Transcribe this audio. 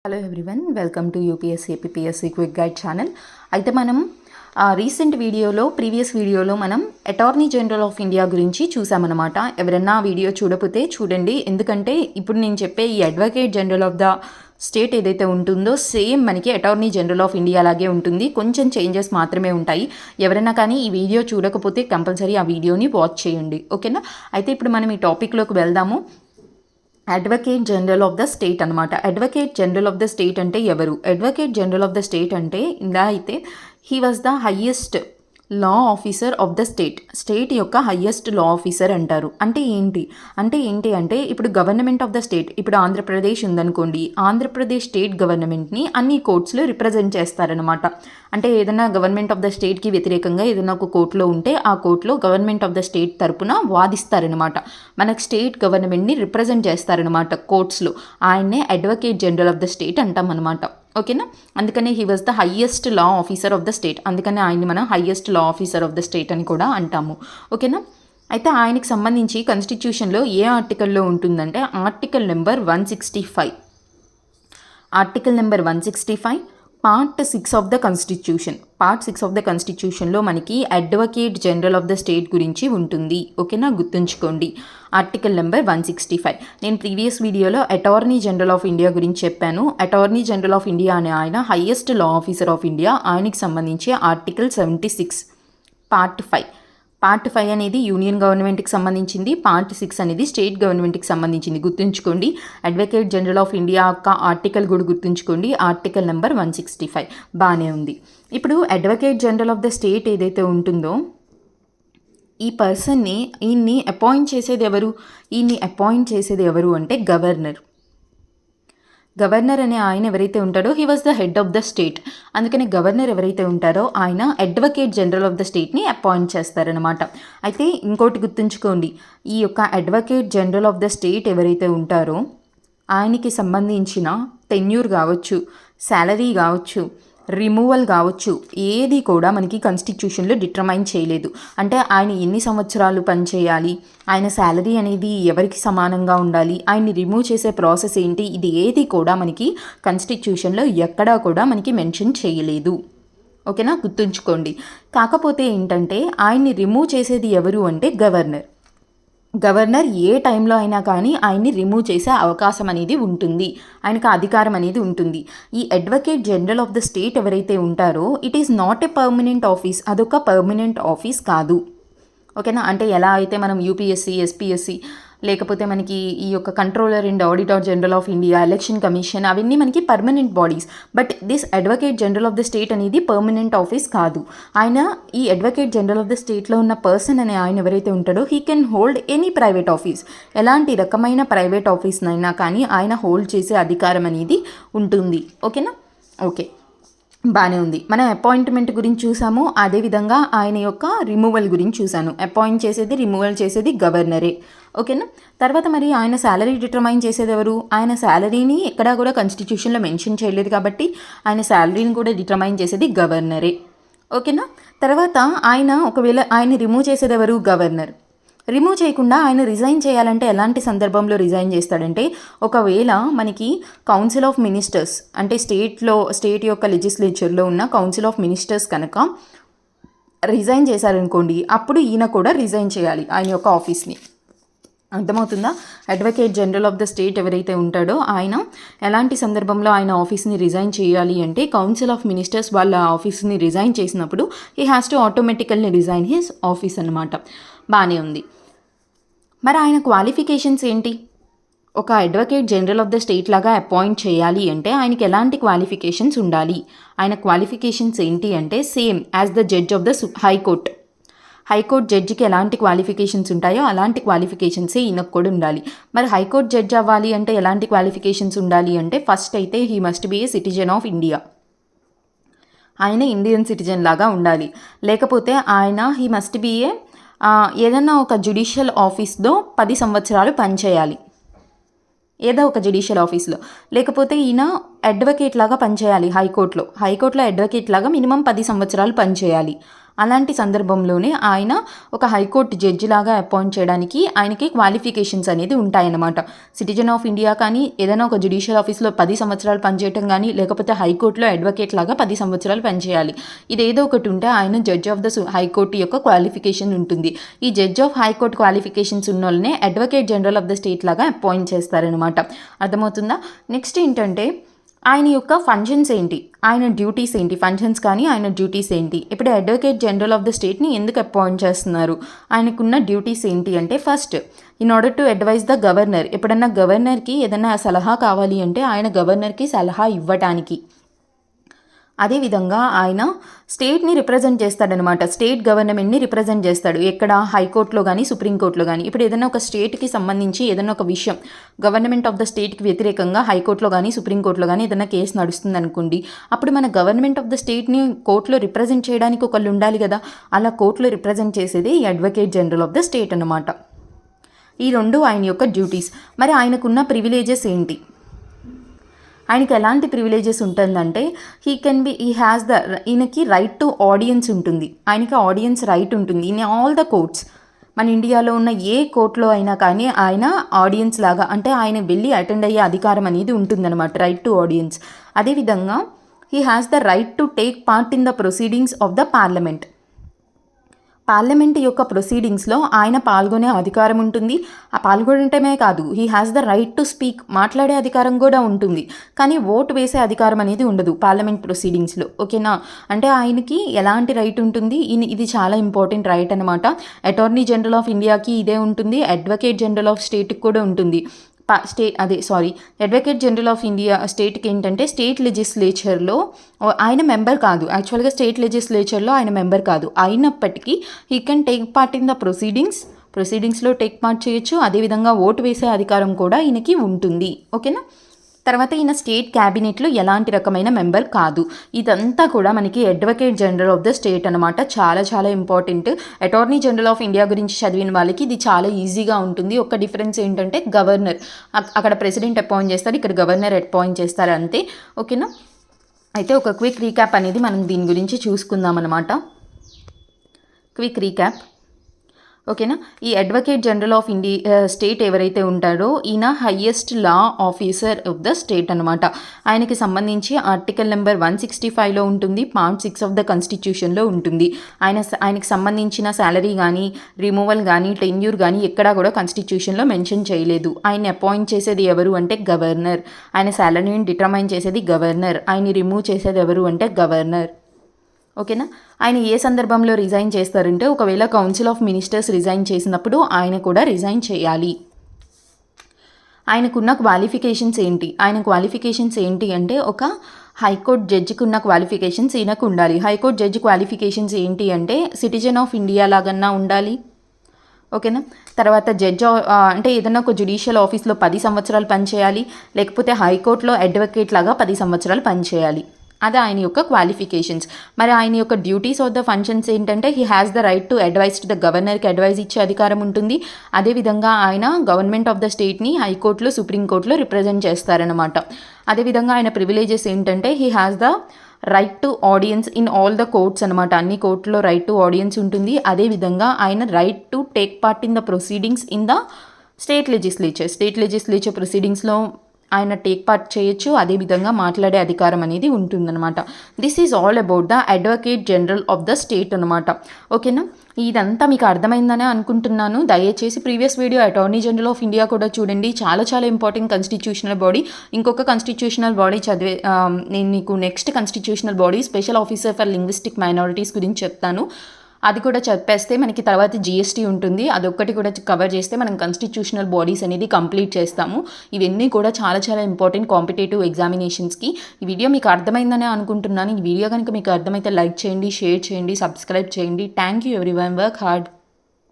Hello everyone, welcome to UPSC APSC quick guide channel. అయితే మనం recent previous వీడియోలో మనం అటార్నీ జనరల్ ఆఫ్ ఇండియా గురించి చూసామన్నమాట. ఎవరైనా వీడియో చూడకపోతే చూడండి, ఎందుకంటే ఇప్పుడు నేను చెప్పే ఈ advocate general of the state ఏదైతే ఉంటుందో సేమ్ మనకి అటార్నీ జనరల్ ఆఫ్ ఇండియా లాగే ఉంటుంది, కొంచెం చేంజెస్ మాత్రమే ఉంటాయి. ఎవరైనా కానీ ఈ వీడియో చూడకపోతే కంపల్సరీ ఆ వీడియోని వాచ్ చేయండి, ఓకేనా. అయితే ఇప్పుడు మనం ఈ టాపిక్లోకి వెళ్దాము. Advocate general of the state అనమాట. Advocate general of the state అంటే ఎవరు? Advocate general of the state అంటే ఇలా అయితే he was the highest law officer of the state యొక్క హయ్యెస్ట్ లా ఆఫీసర్ అంటారు. అంటే ఏంటి అంటే ఇప్పుడు గవర్నమెంట్ ఆఫ్ ద స్టేట్, ఇప్పుడు ఆంధ్రప్రదేశ్ ఉందనుకోండి, ఆంధ్రప్రదేశ్ స్టేట్ గవర్నమెంట్ని అన్ని కోర్ట్స్లో రిప్రజెంట్ చేస్తారనమాట. అంటే ఏదైనా గవర్నమెంట్ ఆఫ్ ద స్టేట్కి వ్యతిరేకంగా ఏదైనా ఒక కోర్టులో ఉంటే ఆ కోర్టులో గవర్నమెంట్ ఆఫ్ ద స్టేట్ తరపున వాదిస్తారనమాట. మనకు స్టేట్ గవర్నమెంట్ని రిప్రజెంట్ చేస్తారనమాట కోర్ట్స్లో. ఆయన్నే advocate general of the state అంటాం అనమాట, ఓకేనా. అందుకనే he was the highest law officer of the state, అందుకనే ఆయన్ని మనం highest law officer of the state అని కూడా అంటాము, ఓకేనా. అయితే ఆయనకి సంబంధించి కాన్స్టిట్యూషన్లో ఏ ఆర్టికల్లో ఉంటుందంటే article number 165. Article number 165 part 6 of the constitution. Part 6 of the కాన్స్టిట్యూషన్లో మనకి advocate general of the state గురించి ఉంటుంది, ఓకేనా, గుర్తుంచుకోండి. Article number 165. నేను ప్రీవియస్ వీడియోలో అటార్నీ జనరల్ ఆఫ్ ఇండియా గురించి చెప్పాను. అటార్నీ జనరల్ ఆఫ్ ఇండియా అనే ఆయన highest law officer of India. ఆయనకి సంబంధించి ఆర్టికల్ 76 పార్ట్ 5. పార్ట్ 5 అనేది యూనియన్ గవర్నమెంట్కి సంబంధించింది, పార్ట్ 6 అనేది స్టేట్ గవర్నమెంట్కి సంబంధించింది, గుర్తుంచుకోండి. అడ్వకేట్ జనరల్ ఆఫ్ ఇండియా యొక్క ఆర్టికల్ కూడా గుర్తుంచుకోండి, ఆర్టికల్ నెంబర్ 165. బాగానే ఉంది. ఇప్పుడు advocate general of the state ఏదైతే ఉంటుందో ఈ పర్సన్ని ఈయన్ని అపాయింట్ చేసేది ఎవరు అంటే గవర్నర్. గవర్నర్ అనే ఆయన ఎవరైతే ఉంటాడో he was the head of the state. అందుకని గవర్నర్ ఎవరైతే ఉంటారో ఆయన అడ్వకేట్ జనరల్ ఆఫ్ ద స్టేట్ని అపాయింట్ చేస్తారనమాట. అయితే ఇంకోటి గుర్తుంచుకోండి, ఈ యొక్క advocate general of the state ఎవరైతే ఉంటారో ఆయనకి సంబంధించిన టెన్యూర్ కావచ్చు, శాలరీ కావచ్చు, రిమూవల్ కావచ్చు, ఏది కూడా మనకి కాన్స్టిట్యూషన్లో డిటర్మైన్ చేయలేదు. అంటే ఆయన ఎన్ని సంవత్సరాలు పనిచేయాలి, ఆయన శాలరీ అనేది ఎవరికి సమానంగా ఉండాలి, ఆయన్ని రిమూవ్ చేసే ప్రాసెస్ ఏంటి, ఇది ఏది కూడా మనకి కాన్స్టిట్యూషన్లో ఎక్కడా కూడా మనకి మెన్షన్ చేయలేదు, ఓకేనా, గుర్తుంచుకోండి. కాకపోతే ఏంటంటే ఆయన్ని రిమూవ్ చేసేది ఎవరు అంటే గవర్నర్ ఏ టైంలో అయినా కానీ ఆయన్ని రిమూవ్ చేసే అవకాశం అనేది ఉంటుంది, ఆయనకు అధికారం అనేది ఉంటుంది. ఈ advocate general of the state ఎవరైతే ఉంటారో it is not a permanent office, అదొక పర్మనెంట్ ఆఫీస్ కాదు, ఓకేనా. అంటే ఎలా అయితే మనం యూపీఎస్సీ, ఎస్పీఎస్సీ, లేకపోతే మనకి ఈ యొక్క controller and auditor general of India, election commission, అవన్నీ మనకి permanent bodies. But this advocate general of the state అనేది పర్మనెంట్ ఆఫీస్ కాదు. ఆయన ఈ అడ్వకేట్ జనరల్ ఆఫ్ ద స్టేట్లో ఉన్న పర్సన్ అనే ఆయన ఎవరైతే ఉంటాడో he can hold any private office, ఎలాంటి రకమైన ప్రైవేట్ ఆఫీస్నైనా కానీ ఆయన హోల్డ్ చేసే అధికారం అనేది ఉంటుంది, ఓకేనా. ఓకే, బాగానే ఉంది. మనం అపాయింట్మెంట్ గురించి చూసాము, అదేవిధంగా ఆయన యొక్క రిమూవల్ గురించి చూసాను. అపాయింట్ చేసేది, రిమూవల్ చేసేది గవర్నరే, ఓకేనా. తర్వాత మరి ఆయన శాలరీ డిటర్మైన్ చేసేది ఎవరు? ఆయన శాలరీని ఎక్కడా కూడా కాన్స్టిట్యూషన్లో మెన్షన్ చేయలేదు కాబట్టి ఆయన శాలరీని కూడా డిటర్మైన్ చేసేది గవర్నరే, ఓకేనా. తర్వాత ఒకవేళ ఆయన రిమూవ్ చేసేది ఎవరు? గవర్నర్. రిమూవ్ చేయకుండా ఆయన రిజైన్ చేయాలంటే ఎలాంటి సందర్భంలో రిజైన్ చేస్తాడంటే, ఒకవేళ మనకి కౌన్సిల్ ఆఫ్ మినిస్టర్స్ అంటే స్టేట్ యొక్క లెజిస్లేచర్లో ఉన్న కౌన్సిల్ ఆఫ్ మినిస్టర్స్ కనుక రిజైన్ చేశారనుకోండి, అప్పుడు ఈయన కూడా రిజైన్ చేయాలి ఆయన యొక్క ఆఫీస్ని. అర్థమవుతుందా? Advocate general of the state ఎవరైతే ఉంటాడో ఆయన ఎలాంటి సందర్భంలో ఆయన ఆఫీస్ని రిజైన్ చేయాలి అంటే, కౌన్సిల్ ఆఫ్ మినిస్టర్స్ వాళ్ళ ఆఫీస్ని రిజైన్ చేసినప్పుడు he has to automatically resign his office అనమాట. బాగానే ఉంది. మరి ఆయన క్వాలిఫికేషన్స్ ఏంటి? ఒక advocate general of the state లాగా అపాయింట్ చేయాలి అంటే ఆయనకి ఎలాంటి క్వాలిఫికేషన్స్ ఉండాలి? ఆయన క్వాలిఫికేషన్స్ ఏంటి అంటే same as the judge of the high court జడ్జికి ఎలాంటి క్వాలిఫికేషన్స్ ఉంటాయో అలాంటి క్వాలిఫికేషన్సే ఈయనకు కూడా ఉండాలి. మరి హైకోర్ట్ జడ్జ్ అవ్వాలి అంటే ఎలాంటి క్వాలిఫికేషన్స్ ఉండాలి అంటే, ఫస్ట్ అయితే he must be a citizen of India, ఆయన ఇండియన్ సిటిజన్ లాగా ఉండాలి. లేకపోతే హీ మస్ట్ బీ ఏదన్నా ఒక జ్యుడిషియల్ ఆఫీస్లో 10 సంవత్సరాలు పనిచేయాలి, ఏదో ఒక జ్యుడిషియల్ ఆఫీస్లో. లేకపోతే ఈయన అడ్వకేట్ లాగా పనిచేయాలి హైకోర్టులో అడ్వకేట్ లాగా మినిమం 10 సంవత్సరాలు పనిచేయాలి. అలాంటి సందర్భంలోనే ఆయన ఒక హైకోర్టు జడ్జి లాగా అపాయింట్ చేయడానికి ఆయనకి క్వాలిఫికేషన్స్ అనేది ఉంటాయన్నమాట. సిటిజన్ ఆఫ్ ఇండియా కానీ, ఏదైనా ఒక జ్యుడిషియల్ ఆఫీస్లో 10 సంవత్సరాలు పనిచేయటం కానీ, లేకపోతే హైకోర్టులో అడ్వకేట్ లాగా 10 సంవత్సరాలు పనిచేయాలి. ఇదేదో ఒకటి ఉంటే ఆయన జడ్జ్ ఆఫ్ ద హైకోర్టు యొక్క క్వాలిఫికేషన్ ఉంటుంది. ఈ జడ్జ్ ఆఫ్ హైకోర్టు క్వాలిఫికేషన్స్ ఉన్న వాళ్ళనే advocate general of the state లాగా అపాయింట్ చేస్తారనమాట. అర్థమవుతుందా? నెక్స్ట్ ఏంటంటే ఆయన యొక్క ఫంక్షన్స్ ఏంటి, ఆయన డ్యూటీస్ ఏంటి, ఫంక్షన్స్ కానీ ఆయన డ్యూటీస్ ఏంటి. ఇప్పుడు అడ్వకేట్ జనరల్ ఆఫ్ ద స్టేట్ని ఎందుకు అపాయింట్ చేస్తున్నారు, ఆయనకున్న డ్యూటీస్ ఏంటి అంటే, first in order to advise the governor. ఎప్పుడన్నా గవర్నర్కి ఏదైనా సలహా కావాలి అంటే ఆయన గవర్నర్కి సలహా ఇవ్వటానికి. అదేవిధంగా ఆయన స్టేట్ని రిప్రజెంట్ చేస్తాడనమాట. స్టేట్ గవర్నమెంట్ని రిప్రజెంట్ చేస్తాడు. ఎక్కడ? హైకోర్టులో కానీ, సుప్రీంకోర్టులో కానీ. ఇప్పుడు ఏదైనా ఒక స్టేట్కి సంబంధించి ఏదైనా ఒక విషయం గవర్నమెంట్ ఆఫ్ ద స్టేట్కి వ్యతిరేకంగా హైకోర్టులో కానీ, సుప్రీంకోర్టులో కానీ ఏదైనా కేసు నడుస్తుంది అనుకోండి. అప్పుడు మన గవర్నమెంట్ ఆఫ్ ద స్టేట్ని కోర్టులో రిప్రజెంట్ చేయడానికి ఒకళ్ళు ఉండాలి కదా. అలా కోర్టులో రిప్రజెంట్ చేసేది ఈ advocate general of the state అనమాట. ఈ రెండు ఆయన యొక్క డ్యూటీస్. మరి ఆయనకున్న ప్రివిలేజెస్ ఏంటి? ఆయనకి ఎలాంటి ప్రివిలేజెస్ ఉంటుందంటే, ఈయనకి రైట్ టు ఆడియన్స్ ఉంటుంది. ఆయనకి ఆడియన్స్ రైట్ ఉంటుంది ఇన్ ఆల్ ద కోర్ట్స్. మన ఇండియాలో ఉన్న ఏ కోర్టులో అయినా కానీ ఆయన ఆడియన్స్ లాగా, అంటే ఆయన వెళ్ళి అటెండ్ అయ్యే అధికారం అనేది ఉంటుందన్నమాట. Right to audience. అదేవిధంగా he has the right to take part in the proceedings of the parliament. Parliament యొక్క ప్రొసీడింగ్స్లో ఆయన పాల్గొనే అధికారం ఉంటుంది. ఆ పాల్గొనటమే కాదు, he has the right to speak, మాట్లాడే అధికారం కూడా ఉంటుంది. కానీ ఓటు వేసే అధికారం అనేది ఉండదు పార్లమెంట్ ప్రొసీడింగ్స్లో. ఓకేనా? అంటే ఆయనకి ఎలాంటి రైట్ ఉంటుంది? ఇది చాలా ఇంపార్టెంట్ రైట్ అనమాట. అటార్నీ జనరల్ ఆఫ్ ఇండియాకి ఇదే ఉంటుంది, అడ్వకేట్ జనరల్ ఆఫ్ స్టేట్కి కూడా ఉంటుంది. అడ్వకేట్ జనరల్ ఆఫ్ ఇండియా స్టేట్కి ఏంటంటే, స్టేట్ లెజిస్లేచర్లో ఆయన మెంబర్ కాదు. యాక్చువల్గా స్టేట్ లెజిస్లేచర్లో ఆయన మెంబర్ కాదు. అయినప్పటికీ he can take part in the ప్రొసీడింగ్స్లో టేక్ పార్ట్ చేయొచ్చు. అదేవిధంగా ఓటు వేసే అధికారం కూడా ఈయనకి ఉంటుంది. ఓకేనా? తర్వాత ఈయన స్టేట్ క్యాబినెట్లో ఎలాంటి రకమైన మెంబర్ కాదు. ఇదంతా కూడా మనకి advocate general of the state అనమాట. చాలా చాలా important. Attorney general of India గురించి చదివిన వాళ్ళకి ఇది చాలా ఈజీగా ఉంటుంది. ఒక డిఫరెన్స్ ఏంటంటే, గవర్నర్ అక్కడ ప్రెసిడెంట్ అపాయింట్ చేస్తారు, ఇక్కడ గవర్నర్ అపాయింట్ చేస్తారు, అంతే. ఓకేనా? అయితే ఒక క్విక్ రీక్యాప్ అనేది మనం దీని గురించి చూసుకుందాం అనమాట. Quick recap. ఓకేనా? ఈ అడ్వకేట్ జనరల్ ఆఫ్ స్టేట్ ఎవరైతే ఉంటారో ఈయన highest law officer of the state అనమాట. ఆయనకి సంబంధించి ఆర్టికల్ నెంబర్ 165లో ఉంటుంది, పార్ట్ 6 ఆఫ్ ద కాన్స్టిట్యూషన్లో ఉంటుంది. ఆయనకి సంబంధించిన శాలరీ కానీ, రిమూవల్ కానీ, టెన్యూర్ కానీ ఎక్కడా కూడా కాన్స్టిట్యూషన్లో మెన్షన్ చేయలేదు. ఆయన్ని అపాయింట్ చేసేది ఎవరు అంటే గవర్నర్. ఆయన శాలరీని డిటర్మైన్ చేసేది గవర్నర్. ఆయన్ని రిమూవ్ చేసేది ఎవరు అంటే గవర్నర్. ఓకేనా? ఆయన ఏ సందర్భంలో రిజైన్ చేస్తారంటే, ఒకవేళ కౌన్సిల్ ఆఫ్ మినిస్టర్స్ రిజైన్ చేసినప్పుడు ఆయన కూడా రిజైన్ చేయాలి. ఆయనకున్న క్వాలిఫికేషన్స్ ఏంటి? ఆయన క్వాలిఫికేషన్స్ ఏంటి అంటే, ఒక హైకోర్టు జడ్జికి ఉన్న క్వాలిఫికేషన్స్ ఈయనకు ఉండాలి. హైకోర్టు జడ్జి క్వాలిఫికేషన్స్ ఏంటి అంటే, సిటిజన్ ఆఫ్ ఇండియా లాగన్నా ఉండాలి. ఓకేనా? తర్వాత అంటే ఏదైనా ఒక జ్యుడిషియల్ ఆఫీస్లో 10 సంవత్సరాలు పనిచేయాలి, లేకపోతే హైకోర్టులో అడ్వకేట్ లాగా 10 సంవత్సరాలు పనిచేయాలి. అది ఆయన యొక్క క్వాలిఫికేషన్స్. మరి ఆయన యొక్క డ్యూటీస్ ఆఫ్ ద ఫంక్షన్స్ ఏంటంటే, he has the right to advise to the గవర్నర్కి అడ్వైజ్ ఇచ్చే అధికారం ఉంటుంది. అదేవిధంగా ఆయన గవర్నమెంట్ ఆఫ్ ద స్టేట్ని హైకోర్టులో, సుప్రీంకోర్టులో రిప్రజెంట్ చేస్తారనమాట. అదేవిధంగా ఆయన ప్రివిలేజెస్ ఏంటంటే, he has the right to audience in all the courts అనమాట. అన్ని కోర్టులో రైట్ టు ఆడియన్స్ ఉంటుంది. అదేవిధంగా ఆయన right to take part in the proceedings in the state legislature ప్రొసీడింగ్స్లో ఆయన టేక్ పార్ట్ చేయొచ్చు. అదేవిధంగా మాట్లాడే అధికారం అనేది ఉంటుందన్నమాట. This is all about the advocate general of the state అనమాట. ఓకేనా? ఇదంతా మీకు అర్థమైందనే అనుకుంటున్నాను. దయచేసి previous video attorney general of India కూడా చూడండి. చాలా చాలా ఇంపార్టెంట్ కాన్స్టిట్యూషనల్ బాడీ. ఇంకొక కాన్స్టిట్యూషనల్ బాడీ నేను మీకు next constitutional body special officer for linguistic minorities గురించి చెప్తాను. అది కూడా చెప్పేస్తే మనకి తర్వాత జిఎస్టీ ఉంటుంది. అదొక్కటి కూడా కవర్ చేస్తే మనం కాన్స్టిట్యూషనల్ బాడీస్ అనేది కంప్లీట్ చేస్తాము. ఇవన్నీ కూడా చాలా చాలా ఇంపార్టెంట్ కాంపిటేటివ్ ఎగ్జామినేషన్స్కి. ఈ వీడియో మీకు అర్థమైందనే అనుకుంటున్నాను. ఈ వీడియో కనుక మీకు అర్థమైతే లైక్ చేయండి, షేర్ చేయండి, సబ్స్క్రైబ్ చేయండి. Thank you everyone. Work hard.